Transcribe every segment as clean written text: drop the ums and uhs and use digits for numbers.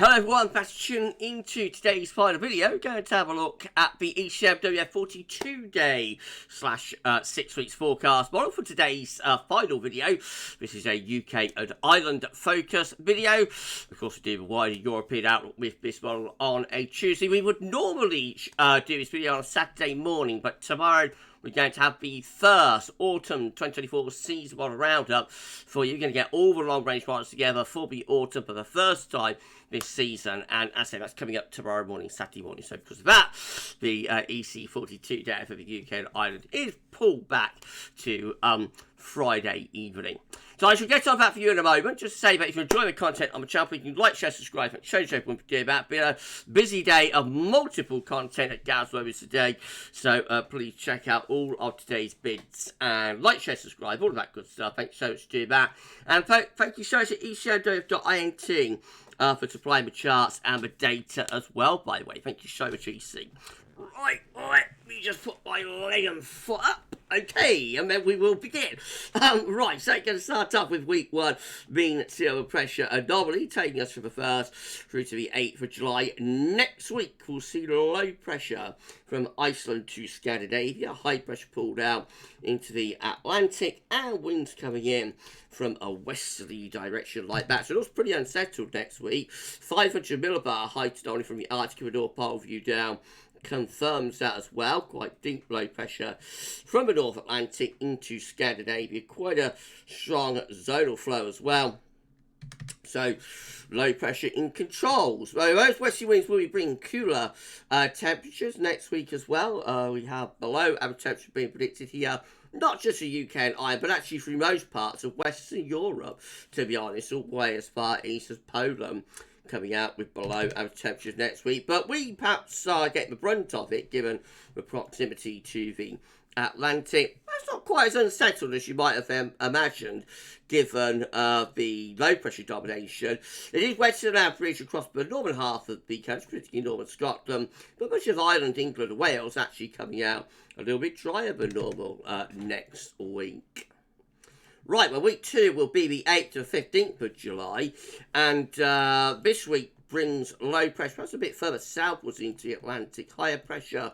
Hello everyone, thanks for tuning into today's final video. We're going to have a look at the ECMWF 42-day / 6 weeks forecast model for today's final video. This is a UK and Ireland focus video. Of course, we do the wider European outlook with this model on a Tuesday. We would normally do this video on a Saturday morning, but tomorrow we're going to have the first autumn 2024 season model roundup for you. You're going to get all the long-range models together for the autumn for the first time this season. And as I say, that's coming up tomorrow morning, Saturday morning. So because of that, the EC42 day for the UK and Ireland is pulled back to Friday evening. So I shall get on that for you in a moment. Just to say that if you enjoy the content on the channel, you can like, share, subscribe, and change everyone to do that. It's been a busy day of multiple content at GavsWeatherVids today. So please check out all of today's bids and like, share, subscribe, all of that good stuff. Thanks so much for doing that. And thank you so much at ECMWF.int for supplying the charts and the data as well, by the way. Thank you so much, EC. Right, let me just put my leg and foot up. Okay, and then we will begin. Right, so we're going to start off with week 1, being zero pressure anomaly, taking us from the 1st through to the 8th of July. Next week, we'll see low pressure from Iceland to Scandinavia, high pressure pulled out into the Atlantic, and winds coming in from a westerly direction like that. So it looks pretty unsettled next week. 500 millibar height only from the Arctic and North Pole view down confirms that as well. Quite deep low pressure from the North Atlantic into Scandinavia. Quite a strong zonal flow as well. So low pressure in controls. Well, those westerly winds will be bringing cooler temperatures next week as well. We have below average temperature being predicted here. Not just the UK and Ireland, but actually through most parts of Western Europe, to be honest, all the way as far east as Poland, coming out with below average temperatures next week. But we perhaps get the brunt of it, given the proximity to the Atlantic. That's not quite as unsettled as you might have imagined, given the low pressure domination. It is wetter than average across the northern half of the country, particularly northern Scotland, but much of Ireland, England and Wales actually coming out a little bit drier than normal next week. Right, well, week 2 will be the 8th to 15th of July, and this week brings low pressure, perhaps a bit further southwards into the Atlantic, higher pressure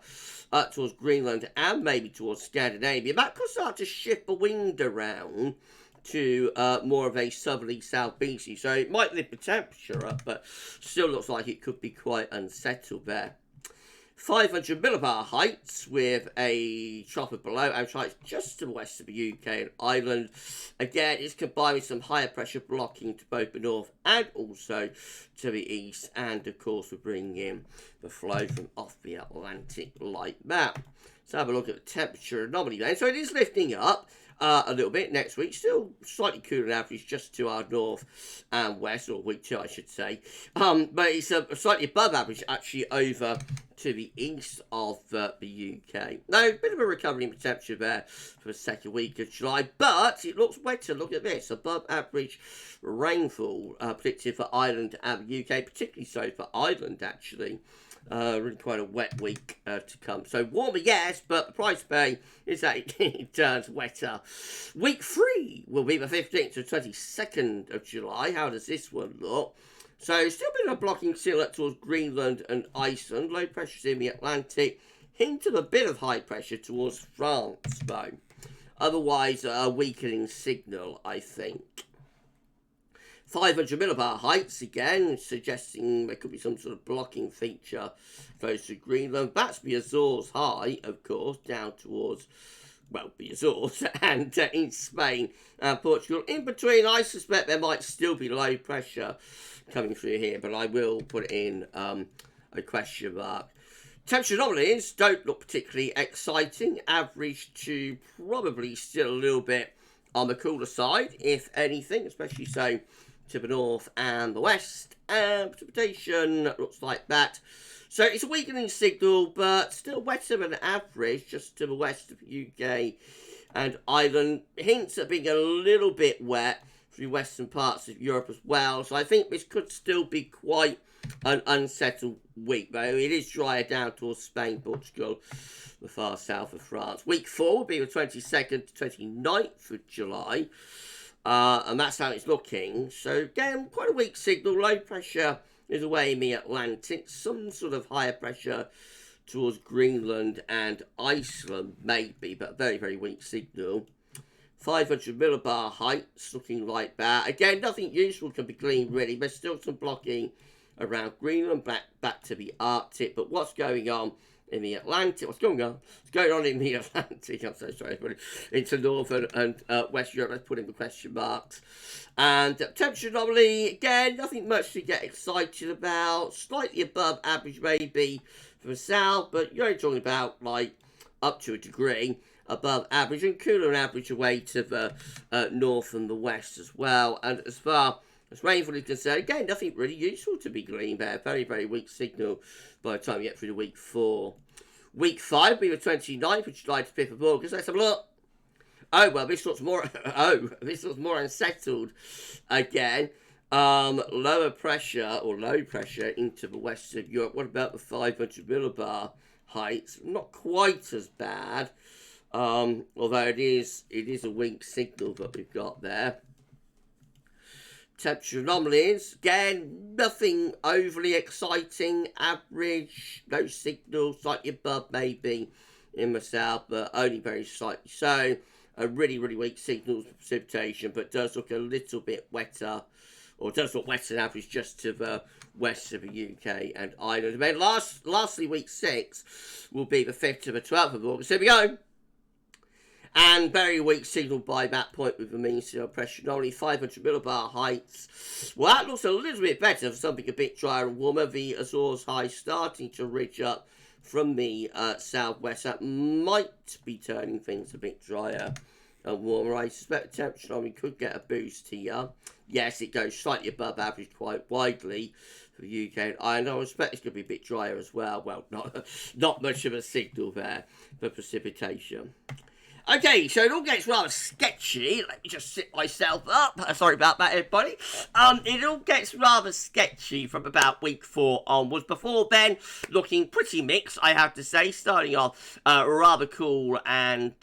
towards Greenland and maybe towards Scandinavia. That could start to shift the wind around to more of a southerly southeasterly, so it might lift the temperature up, but still looks like it could be quite unsettled there. 500 millibar heights with a trough of below average heights just to the west of the UK and Ireland. Again, it's combined with some higher pressure blocking to both the north and also to the east. And of course, we're bringing in the flow from off the Atlantic like that. Let's have a look at the temperature anomaly then. So it is lifting up a little bit next week. Still slightly cooler than average just to our north and west, or week 2 I should say. But it's slightly above average actually over to the east of the UK. Now, a bit of a recovery in temperature there for the second week of July, but it looks wetter. Look at this, above average rainfall predicted for Ireland and the UK, particularly so for Ireland actually. Really quite a wet week to come. So warmer, yes, but the price to pay is that it turns wetter. Week 3 will be the 15th to 22nd of July. How does this one look? So still a bit of a blocking still up towards Greenland and Iceland. Low pressures in the Atlantic. Hint of a bit of high pressure towards France, though. Otherwise, a weakening signal, I think. 500 millibar heights, again, suggesting there could be some sort of blocking feature close to Greenland. That's the Azores high, of course, down towards, well, the Azores and in Spain and Portugal. In between, I suspect there might still be low pressure coming through here, but I will put in a question mark. Temperature anomalies don't look particularly exciting. Average to probably still a little bit on the cooler side, if anything, especially so to the north and the west, and precipitation looks like that. So it's a weakening signal, but still wetter than average, just to the west of the UK and Ireland. Hints at being a little bit wet through western parts of Europe as well. So I think this could still be quite an unsettled week, though it is drier down towards Spain, Portugal, the far south of France. Week 4 will be the 22nd to 29th of July. And that's how it's looking. So again, quite a weak signal, low pressure is away in the Atlantic. Some sort of higher pressure towards Greenland and Iceland, maybe, but very, very weak signal. 500 millibar heights, looking like that. Again, nothing useful can be gleaned, really. There's still some blocking around Greenland, back to the Arctic. But what's going on in the Atlantic? What's going on in the Atlantic? I'm so sorry, everybody. Into Northern and West Europe. Let's put in the question marks. And temperature anomaly, again, nothing much to get excited about. Slightly above average, maybe, for the south. But you're only talking about, like, up to a degree above average, and cooler than average away to the north and the west as well. And as far as rainfall is concerned, again, nothing really useful to be gleaned there. Very, very weak signal by the time you get through to week 4. Week 5 will be the 29th of July to 5th of August. Let's have a look. Oh, well, this looks more, this looks more unsettled again. Lower pressure, or low pressure, into the west of Europe. What about the 500 millibar heights? Not quite as bad. Although it is a weak signal that we've got there. Temperature anomalies, again, nothing overly exciting, average, no signal, slightly above maybe in the south, but only very slightly so. A really, really weak signal for precipitation, but does look a little bit wetter, or does look wetter than average just to the west of the UK and Ireland. And then lastly, week 6 will be the 5th to the 12th of August. Here we go. And very weak signal by that point with the mean sea pressure, only 500 millibar heights. Well, that looks a little bit better for something a bit drier and warmer. The Azores high starting to ridge up from the southwest. That might be turning things a bit drier and warmer. I suspect the temperature we could get a boost here. Yes, it goes slightly above average quite widely for the UK and Ireland. I expect it's going to be a bit drier as well. Well, not much of a signal there for precipitation. Okay, so it all gets rather sketchy. Let me just sit myself up. Sorry about that, everybody. It all gets rather sketchy from about week 4 onwards. Before then, looking pretty mixed, I have to say. Starting off rather cool and,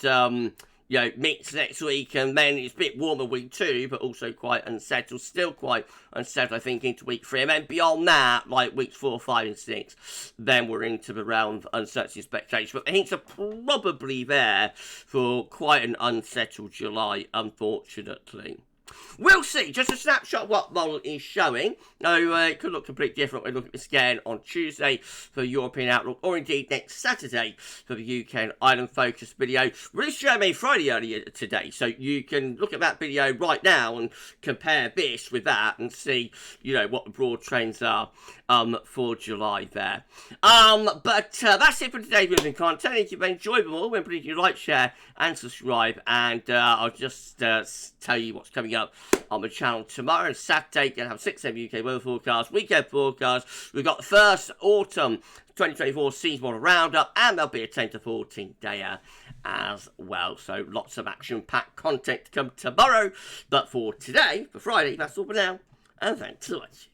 mixed next week. And then it's a bit warmer week 2, but also quite unsettled. Still quite unsettled, I think, into week 3. And then beyond that, like weeks 4, 5, and 6, then we're into the realm of uncertainty and speculation. But the hints are probably there for quite an unsettled July, unfortunately. We'll see. Just a snapshot of what model is showing. Now, it could look completely different when we look at this again on Tuesday for the European Outlook, or indeed next Saturday for the UK and Ireland focus video. Released Friday earlier today, so you can look at that video right now and compare this with that and see, what the broad trends are for July there. But that's it for today's moving content. If you've enjoyed them all, then please do like, share, and subscribe. And I'll just tell you what's coming up on the channel tomorrow and Saturday. Going to have 6 AM UK weather forecast, weekend forecast. We've got the first autumn 2024 season model roundup, and there'll be a 10 to 14 dayer as well. So lots of action-packed content to come tomorrow. But for today, for Friday, that's all for now. And thanks for watching.